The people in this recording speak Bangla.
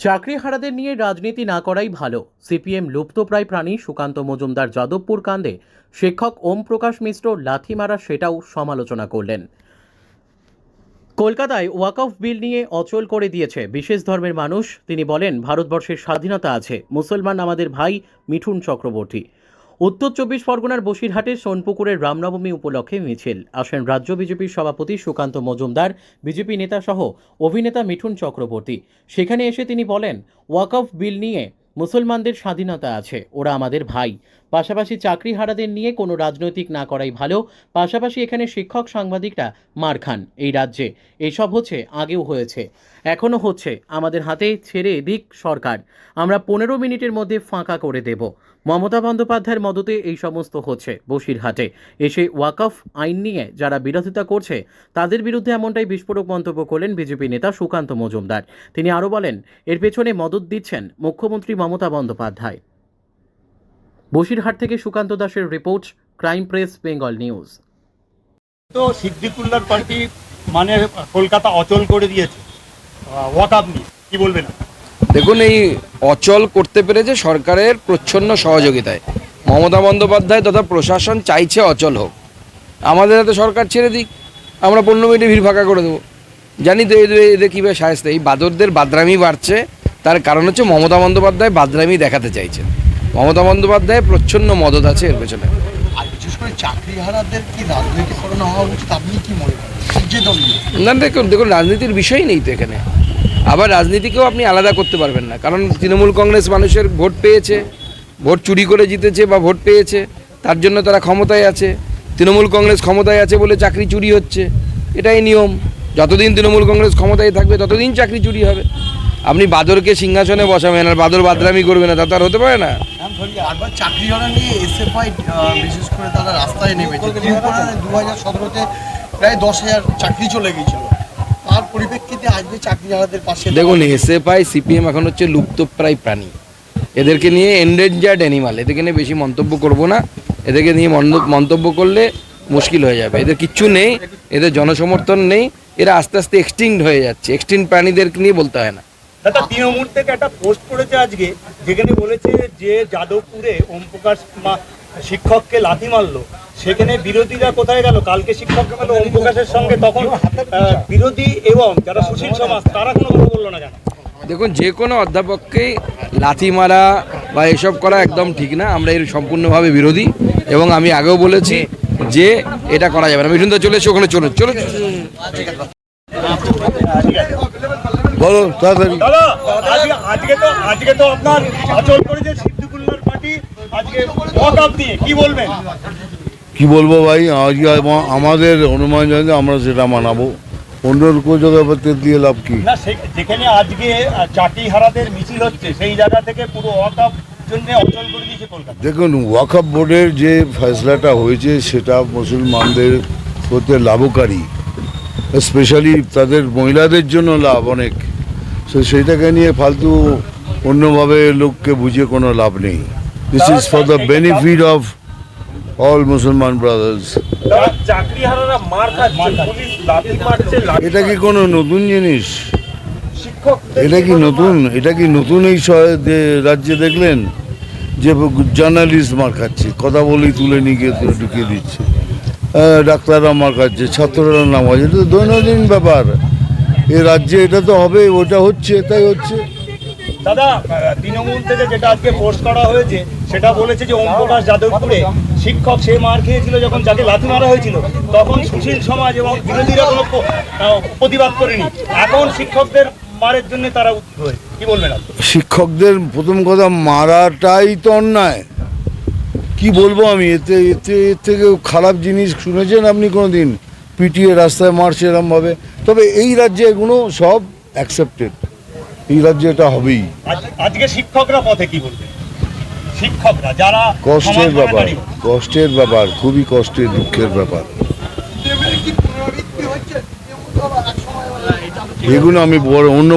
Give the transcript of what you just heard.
চাকরিহারাদের নিয়ে রাজনীতি না করাই ভালো। সিপিএম লুপ্তপ্রায় প্রাণী সুকান্ত মজুমদার যাদবপুর কাণ্ডে শিক্ষক ওম প্রকাশ মিশ্র লাথি মারা সেটাও সমালোচনা করলেন। কলকাতায় ওয়াকফ বিল নিয়ে অচল করে দিয়েছে বিশেষ ধর্মের মানুষ। তিনি বলেন, ভারতবর্ষের স্বাধীনতা আছে, মুসলমান আমাদের ভাই। মিঠুন চক্রবর্তী। উত্তর 24 পরগনার বসিরহাটের সোনপুকুরের রামনবমী উপলক্ষে মিছিল। আসেন রাজ্য বিজেপির সভাপতি সুকান্ত মজুমদার, বিজেপি নেতা সহ অভিনেতা মিঠুন চক্রবর্তী। সেখানে এসে তিনি বলেন, ওয়াকফ বিল নিয়ে মুসলমানদের স্বাধীনতা আছে, ওরা আমাদের ভাই। পাশাপাশি চাকরিহারাদের নিয়ে কোনো রাজনৈতিক না করাই ভালো। পাশাপাশি এখানে শিক্ষক সাংবাদিকরা মার খান। এই রাজ্যে এসব হচ্ছে, আগেও হয়েছে, এখনও হচ্ছে। আমাদের হাতে ছেড়ে দিক সরকার, আমরা 15 মিনিটের মধ্যে ফাঁকা করে দেব। মমতা বন্দ্যোপাধ্যায়ের মদতে এই সমস্ত হচ্ছে। বসিরহাটে এসে ওয়াকফ আইন নিয়ে যারা বিরোধিতা করছে তাদের বিরুদ্ধে এমনটাই বিস্ফোরক মন্তব্য করলেন বিজেপি নেতা সুকান্ত মজুমদার। তিনি আরও বলেন, এর পেছনে মদত দিচ্ছেন মুখ্যমন্ত্রী মমতা বন্দ্যোপাধ্যায়। বসিরহাট থেকে সুকান্ত দাসের report, crime press, Bengal news. তো সিদ্দিকুল্লাহর পার্টি মানে কলকাতা অচল করে দিয়েছে ওয়াকফ নিয়ে, কি বলবেন? দেখুন, এই অচল করতে পেরেছে সরকারের প্রচ্ছন্ন সহযোগিতায়। মমতা বন্দ্যোপাধ্যায় তথা প্রশাসন চাইছে অচল হোক। আমাদের হাতে সরকার ছেড়ে দিক, আমরা 15 মিনিটে ভিড় ফাঁকা করে দেবো। জানি তো এদের কীভাবে সাহায্য। এই বাদরদের বাদরামি বাড়ছে, তার কারণ হচ্ছে মমতা বন্দ্যোপাধ্যায় বাদরামি দেখাতে চাইছেন। মমতা বন্দ্যোপাধ্যায় প্রচ্ছন্ন মদত আছে এর পেছনে। আর বিশেষ করে চাকরিহারাদের কি রাজনৈতিকরণ হওয়া উচিত, আপনি কি মনে করেন? না, দেখুন রাজনীতির বিষয় নেই তো এখানে। আবার রাজনীতিকেও আপনি আলাদা করতে পারবেন না, কারণ তৃণমূল কংগ্রেস মানুষের ভোট পেয়েছে, ভোট চুরি করে জিতেছে বা ভোট পেয়েছে, তার জন্য তারা ক্ষমতায় আছে। তৃণমূল কংগ্রেস ক্ষমতায় আছে বলে চাকরি চুরি হচ্ছে, এটাই নিয়ম। যতদিন তৃণমূল কংগ্রেস ক্ষমতায় থাকবে ততদিন চাকরি চুরি হবে। আপনি বাদরকে সিংহাসনে বসাবেন আর বাদর বাদরামি করবে না, তা তো আর হতে পারে না। আবার চাকরিহারা নিয়ে এসএফআই বিশেষ করে তারা রাস্তায় নেমেছে। 2017-তে প্রায় 10,000 চাকরি চলে গিয়েছিল। তার পরিপ্রেক্ষিতে আজকে চাকরিহারাদের পাশে দেখুন, এসএফআই সিপিএম এখন হচ্ছে লুপ্তপ্রায় প্রাণী। এদেরকে নিয়ে এন্ডেঞ্জার্ড অ্যানিমাল, এদেরকে নিয়ে বেশি মন্তব্য করব না। এদেরকে নিয়ে মন্তব্য করলে মুশকিল হয়ে যাবে। এদের কিচ্ছু নেই, এদের জনসমর্থন নেই, এরা আস্তে আস্তে এক্সটিংক্ট হয়ে যাচ্ছে। এক্সটিংক্ট প্রাণীদেরকে নিয়ে বলতে হয় না। দাদা, তৃণমূল থেকে একটা পোস্ট করেছে আজকে, যেখানে বলেছে যে যাদবপুরে ওম প্রকাশ শিক্ষককে লাথি মারলো, সেখানে বিরোধীরা কোথায় গেল? কালকে শিক্ষক গেল ওম প্রকাশের সঙ্গে, তখন বিরোধী এবং যারা সুশীল সমাজ তারা কোনো কথা বললো না কেন? দেখুন, যে কোনো অধ্যাপককেই লাথি মারা বা এসব করা একদম ঠিক না। আমরা এর সম্পূর্ণভাবে বিরোধী, এবং আমি আগেও বলেছি যে এটা করা যাবে না। মিঠুন দা চলে এসে ওখানে চলো। বলো তাড়াতাড়ি। দাদা, আজকে তো আপনার অচল করেছে সিদ্দিকুল্লাহর পার্টি, আজকে ওয়াকফ নিয়ে কি বলবেন? কি বলবো ভাই, আজকে আমাদের অনুমান জানি আমরা সেটা মানাবো। অন্যের কোথাও দিয়ে লাভ কি? না, যেখানে আজকে চাকরিহারাদের মিছিল হচ্ছে সেই জায়গা থেকে পুরো ওয়াকফ জন্য অচল করে দিয়েছে কলকাতা। দেখুন, ওয়াকফ বোর্ডের যে ফয়সলাটা হয়েছে সেটা মুসলমানদের হতে লাভকারী, স্পেশালি তাদের মহিলাদের জন্য লাভ অনেক। সেইটাকে নিয়ে ফালতু অন্যভাবে লোককে বুঝিয়ে কোনো লাভ নেই। This is for the benefit of all মুসলমান ব্রাদার্স। চাকরিহারারা মার খাচ্ছে, পুলিশ লাঠি মারছে। এটা কি কোনো নতুন জিনিস? শিক্ষক এটা কি নতুন এই রাজ্যে দেখলেন যে জার্নালিস্ট মার খাচ্ছে, কথা বলেই তুলে নিয়ে গিয়ে ঢুকিয়ে দিচ্ছে, ডাক্তাররা মার খাচ্ছে, ছাত্ররা নাম আছে। এটা তো দৈনন্দিন ব্যাপার এ রাজ্যে, এটা তো হবে, ওটা হচ্ছে, তাই হচ্ছে। দাদা, তৃণমূল থেকে যেটা আজকে পোস্ট করা হয়েছে সেটা বলেছে যে ওম প্রকাশ যাদবপুরে শিক্ষক সে মার খেয়েছিল যখন যাকে লাথি মারা হয়েছিল, তখন সুশীল সমাজ এবং বিরোধীরা কোনো প্রতিবাদ করেনি। এখন শিক্ষকদের মারের জন্য তারা উদ্যোগ হয়েছে, কি বলবেন আপনি? শিক্ষকদের প্রথম কথা, মারাটাই তো অন্যায়। কি বলবো আমি, এর থেকে খারাপ জিনিস শুনেছেন আপনি কোনোদিন? পিটিয়ে রাস্তায় মারছে এরমভাবে। তবে এই রাজ্যে এগুলো সব অ্যাকসেপ্টেড, এই রাজ্যে এটা হবেই। আজকে শিক্ষকরা পথে, কি বলবেন? শিক্ষকরা যারা কষ্টের ব্যাপার, খুবই কষ্টের, দুঃখের ব্যাপার। এগুলো আমি অন্য